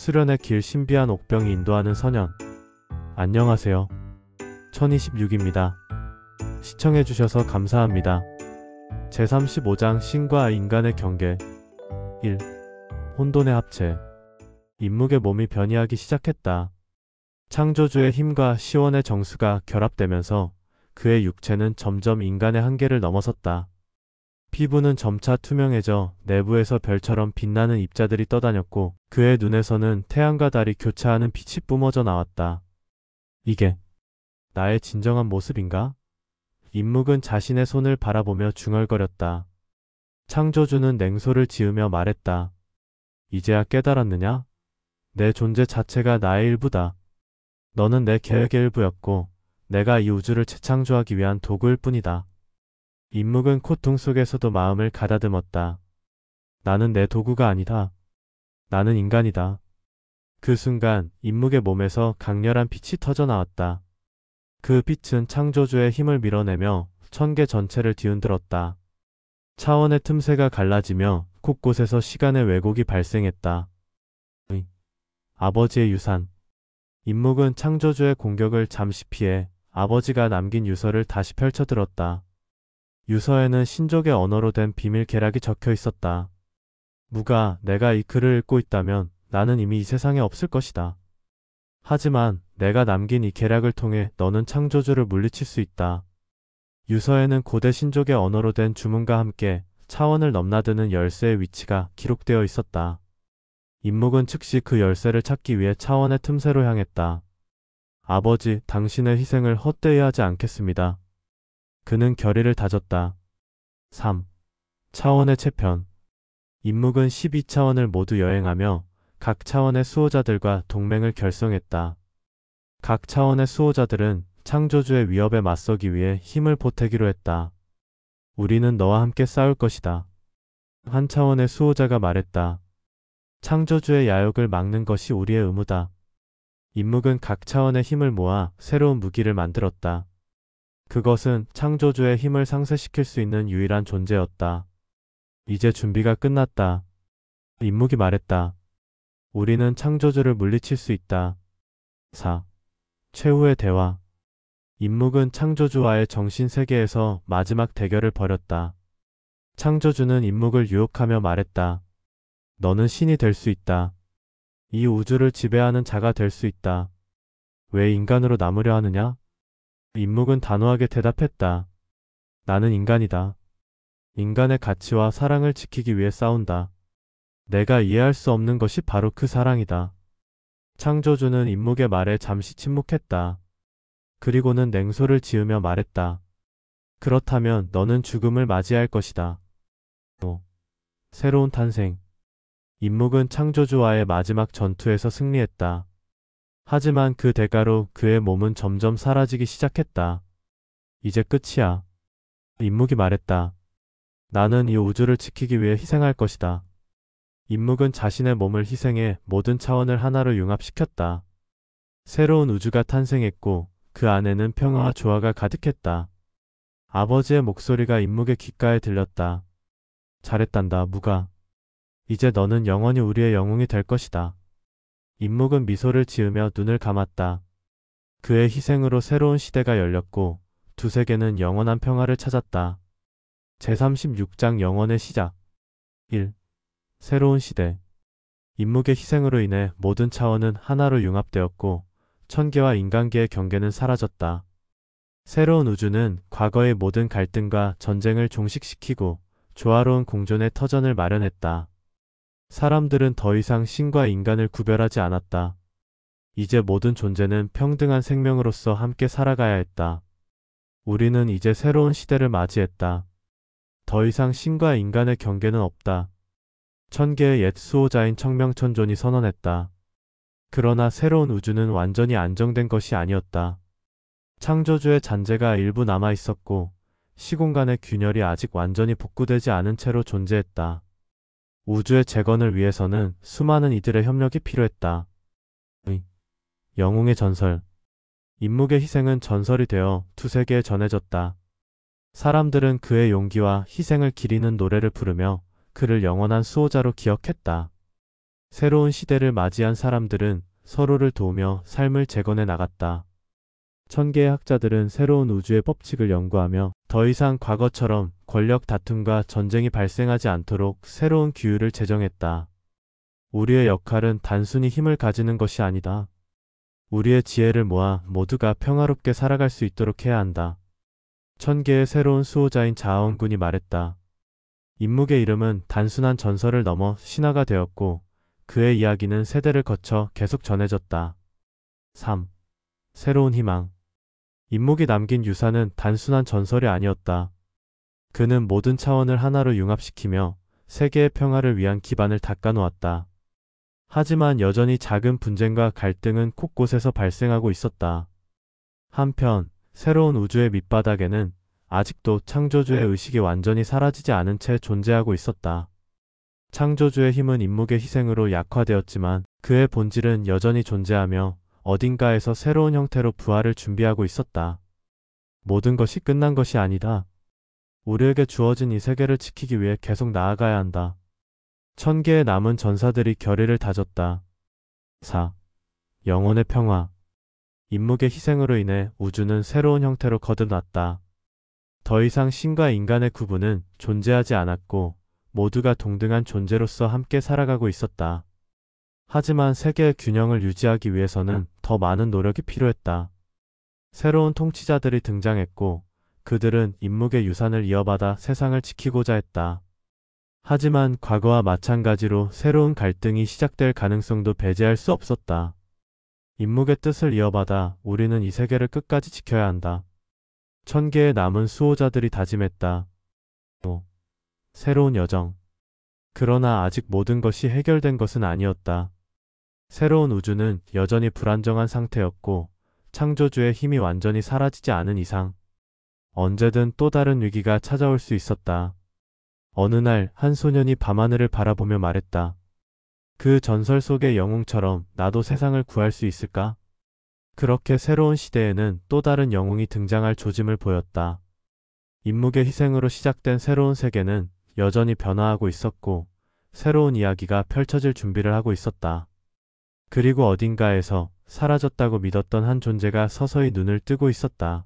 수련의 길 신비한 옥병이 인도하는 서년. 안녕하세요. 1026입니다. 시청해주셔서 감사합니다. 제35장 신과 인간의 경계. 1. 혼돈의 합체. 인묵의 몸이 변이하기 시작했다. 창조주의 힘과 시원의 정수가 결합되면서 그의 육체는 점점 인간의 한계를 넘어섰다. 피부는 점차 투명해져 내부에서 별처럼 빛나는 입자들이 떠다녔고 그의 눈에서는 태양과 달이 교차하는 빛이 뿜어져 나왔다. 이게 나의 진정한 모습인가? 인묵은 자신의 손을 바라보며 중얼거렸다. 창조주는 냉소를 지으며 말했다. 이제야 깨달았느냐? 내 존재 자체가 나의 일부다. 너는 내 계획의 일부였고 내가 이 우주를 재창조하기 위한 도구일 뿐이다. 인묵은 고통 속에서도 마음을 가다듬었다. 나는 내 도구가 아니다. 나는 인간이다. 그 순간 인묵의 몸에서 강렬한 빛이 터져 나왔다. 그 빛은 창조주의 힘을 밀어내며 천계 전체를 뒤흔들었다. 차원의 틈새가 갈라지며 곳곳에서 시간의 왜곡이 발생했다. 아버지의 유산. 인묵은 창조주의 공격을 잠시 피해 아버지가 남긴 유서를 다시 펼쳐들었다. 유서에는 신족의 언어로 된 비밀 계략이 적혀 있었다. 무가 내가 이 글을 읽고 있다면 나는 이미 이 세상에 없을 것이다. 하지만 내가 남긴 이 계략을 통해 너는 창조주를 물리칠 수 있다. 유서에는 고대 신족의 언어로 된 주문과 함께 차원을 넘나드는 열쇠의 위치가 기록되어 있었다. 인묵은 즉시 그 열쇠를 찾기 위해 차원의 틈새로 향했다. 아버지, 당신의 희생을 헛되이 하지 않겠습니다. 그는 결의를 다졌다. 3. 차원의 채편. 인묵은 12차원을 모두 여행하며 각 차원의 수호자들과 동맹을 결성했다. 각 차원의 수호자들은 창조주의 위협에 맞서기 위해 힘을 보태기로 했다. 우리는 너와 함께 싸울 것이다. 한 차원의 수호자가 말했다. 창조주의 야욕을 막는 것이 우리의 의무다. 인묵은 각 차원의 힘을 모아 새로운 무기를 만들었다. 그것은 창조주의 힘을 상쇄시킬 수 있는 유일한 존재였다. 이제 준비가 끝났다. 인묵이 말했다. 우리는 창조주를 물리칠 수 있다. 4. 최후의 대화. 인묵은 창조주와의 정신세계에서 마지막 대결을 벌였다. 창조주는 인묵을 유혹하며 말했다. 너는 신이 될 수 있다. 이 우주를 지배하는 자가 될 수 있다. 왜 인간으로 남으려 하느냐? 인묵은 단호하게 대답했다. 나는 인간이다. 인간의 가치와 사랑을 지키기 위해 싸운다. 내가 이해할 수 없는 것이 바로 그 사랑이다. 창조주는 인묵의 말에 잠시 침묵했다. 그리고는 냉소를 지으며 말했다. 그렇다면 너는 죽음을 맞이할 것이다. 새로운 탄생. 인묵은 창조주와의 마지막 전투에서 승리했다. 하지만 그 대가로 그의 몸은 점점 사라지기 시작했다. 이제 끝이야. 인묵이 말했다. 나는 이 우주를 지키기 위해 희생할 것이다. 인묵은 자신의 몸을 희생해 모든 차원을 하나로 융합시켰다. 새로운 우주가 탄생했고 그 안에는 평화와 조화가 가득했다. 아버지의 목소리가 인묵의 귓가에 들렸다. 잘했단다, 무가. 이제 너는 영원히 우리의 영웅이 될 것이다. 인묵은 미소를 지으며 눈을 감았다. 그의 희생으로 새로운 시대가 열렸고 두 세계는 영원한 평화를 찾았다. 제36장 영원의 시작. 1. 새로운 시대. 인묵의 희생으로 인해 모든 차원은 하나로 융합되었고 천계와 인간계의 경계는 사라졌다. 새로운 우주는 과거의 모든 갈등과 전쟁을 종식시키고 조화로운 공존의 터전을 마련했다. 사람들은 더 이상 신과 인간을 구별하지 않았다. 이제 모든 존재는 평등한 생명으로서 함께 살아가야 했다. 우리는 이제 새로운 시대를 맞이했다. 더 이상 신과 인간의 경계는 없다. 천계의 옛 수호자인 청명천존이 선언했다. 그러나 새로운 우주는 완전히 안정된 것이 아니었다. 창조주의 잔재가 일부 남아 있었고 시공간의 균열이 아직 완전히 복구되지 않은 채로 존재했다. 우주의 재건을 위해서는 수많은 이들의 협력이 필요했다. 영웅의 전설. 인묵의 희생은 전설이 되어 두 세계에 전해졌다. 사람들은 그의 용기와 희생을 기리는 노래를 부르며 그를 영원한 수호자로 기억했다. 새로운 시대를 맞이한 사람들은 서로를 도우며 삶을 재건해 나갔다. 천개의 학자들은 새로운 우주의 법칙을 연구하며 더 이상 과거처럼 권력 다툼과 전쟁이 발생하지 않도록 새로운 규율을 제정했다. 우리의 역할은 단순히 힘을 가지는 것이 아니다. 우리의 지혜를 모아 모두가 평화롭게 살아갈 수 있도록 해야 한다. 천개의 새로운 수호자인 자아원군이 말했다. 임묵의 이름은 단순한 전설을 넘어 신화가 되었고 그의 이야기는 세대를 거쳐 계속 전해졌다. 3. 새로운 희망. 임묵이 남긴 유산은 단순한 전설이 아니었다. 그는 모든 차원을 하나로 융합시키며 세계의 평화를 위한 기반을 닦아놓았다. 하지만 여전히 작은 분쟁과 갈등은 곳곳에서 발생하고 있었다. 한편 새로운 우주의 밑바닥에는 아직도 창조주의 의식이 완전히 사라지지 않은 채 존재하고 있었다. 창조주의 힘은 임묵의 희생으로 약화되었지만 그의 본질은 여전히 존재하며 어딘가에서 새로운 형태로 부활을 준비하고 있었다. 모든 것이 끝난 것이 아니다. 우리에게 주어진 이 세계를 지키기 위해 계속 나아가야 한다. 천개의 남은 전사들이 결의를 다졌다. 4. 영혼의 평화. 임묵의 희생으로 인해 우주는 새로운 형태로 거듭났다. 더 이상 신과 인간의 구분은 존재하지 않았고 모두가 동등한 존재로서 함께 살아가고 있었다. 하지만 세계의 균형을 유지하기 위해서는 더 많은 노력이 필요했다. 새로운 통치자들이 등장했고 그들은 임묵의 유산을 이어받아 세상을 지키고자 했다. 하지만 과거와 마찬가지로 새로운 갈등이 시작될 가능성도 배제할 수 없었다. 임묵의 뜻을 이어받아 우리는 이 세계를 끝까지 지켜야 한다. 천개의 남은 수호자들이 다짐했다. 5. 새로운 여정. 그러나 아직 모든 것이 해결된 것은 아니었다. 새로운 우주는 여전히 불안정한 상태였고 창조주의 힘이 완전히 사라지지 않은 이상 언제든 또 다른 위기가 찾아올 수 있었다. 어느 날 한 소년이 밤하늘을 바라보며 말했다. 그 전설 속의 영웅처럼 나도 세상을 구할 수 있을까? 그렇게 새로운 시대에는 또 다른 영웅이 등장할 조짐을 보였다. 임묵의 희생으로 시작된 새로운 세계는 여전히 변화하고 있었고 새로운 이야기가 펼쳐질 준비를 하고 있었다. 그리고 어딘가에서 사라졌다고 믿었던 한 존재가 서서히 눈을 뜨고 있었다.